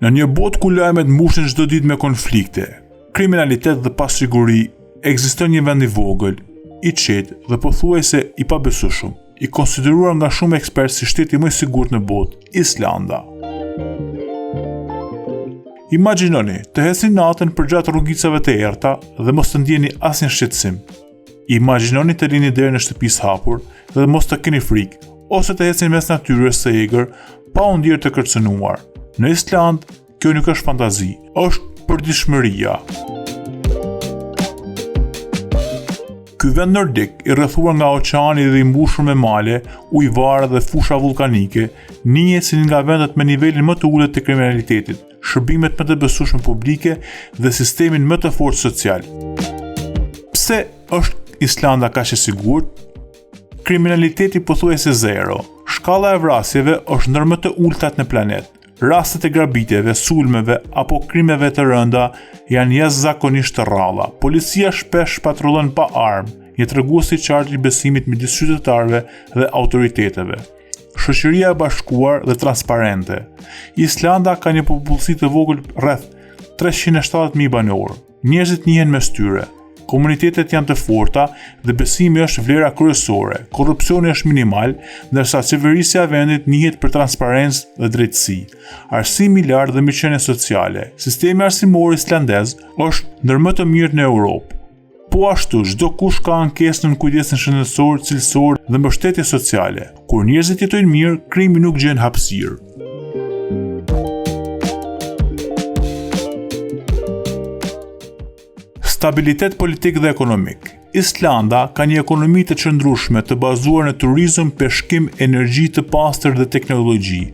Në një botë ku lajmet mbushen çdo ditë me konflikte, kriminalitet dhe pasiguri, ekziston një vend i vogël, i qetë dhe pothuajse i pabesueshëm, i konsideruar nga shumë ekspertë si shteti më i sigurt në botë, Islanda. Imagjinoni të hesni natën përgjatë rrugicave të errta dhe mos të ndjeni asnjë shqetësim. Imagjinoni të lini derën e shtëpisë hapur dhe mos të keni frikë, ose të ecni mes natyrës së egër pa u ndier të kërcënuar. Në Island, kjo nuk është fantazi, është përditshmëria. Ky vend nordik, i rrethuar nga oqeani dhe i mbushur me male, ujëvarë dhe fusha vulkanike, njihet si nga vendet me nivelin më të ulët të kriminalitetit, shërbimet më të besueshme publike dhe sistemin më të fortë social. Pse është Islanda kaq e sigurt? Kriminaliteti pothuajse zero. Shkalla e vrasjeve është ndër më të ultat në planet. Rastet e grabitjeve, sulmeve apo krimeve të rënda janë jashtëzakonisht të rralla. Policia shpesh patrullon pa armë, një tregues i qartë i besimit midis qytetarëve dhe autoriteteve. Shoqëria e bashkuar dhe transparente. Islanda ka një popullsi të vogël rreth 370.000 banor. Njerëzit njihen mes tyre. Komunitetet janë të forta dhe besimi është vlera kryesore. Korrupsioni është minimal, ndërsa qeverisja e vendit njihet për transparencë dhe drejtësi. Arsimi i lartë dhe mirëqenie sociale. Sistemi arsimor islandez është ndër më të mirët në Europë. Po ashtu, çdo kush ka ankesë në kujdesin shëndetësor, cilësor dhe mbështetje sociale. Kur njerëzit jetojnë mirë, krimi nuk gjen hapësirë. Stabilitet politik dhe ekonomik. Islanda ka një ekonomi të qëndrueshme të bazuar në turizëm, peshkim, energji të pastër dhe teknologji.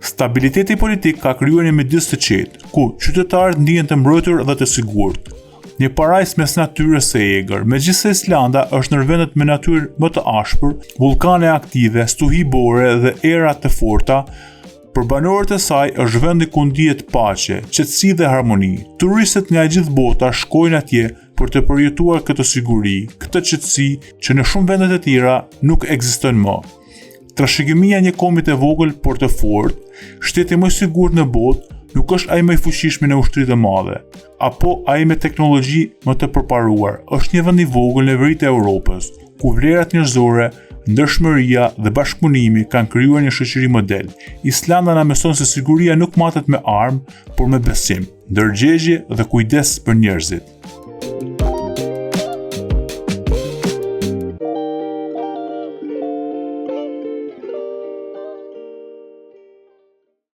Stabiliteti politik ka krijuar një midis të qetë, ku qytetarët ndihen të mbrojtur dhe të sigurt. Një parajs mes natyrës së egër. Megjithëse Islanda është ndër vendet me natyrë më të ashpër, vulkane aktive, stuhi bore dhe era të forta, për banorët e saj është vendi ku ndihet paqe, qetësi dhe harmoni. Turistët nga gjithë bota shkojnë atje për të përjetuar këtë siguri, këtë qetësi që në shumë vende të tjera nuk ekziston më. Trashëgimia e një kombit të vogël por të fortë, shteti më i sigurt në botë nuk është ai më i fuqishëm në ushtritë të mëdha, apo ai me teknologji më të përparuar. Është një vend i vogël në veritë e Europës, ku vlerat njerëzore, ndershmëria dhe bashkëpunimi kanë krijuar një shoqëri model. Islanda na mëson se siguria nuk matet me armë, por me besim, ndërgjegje dhe kujdes për njerëzit.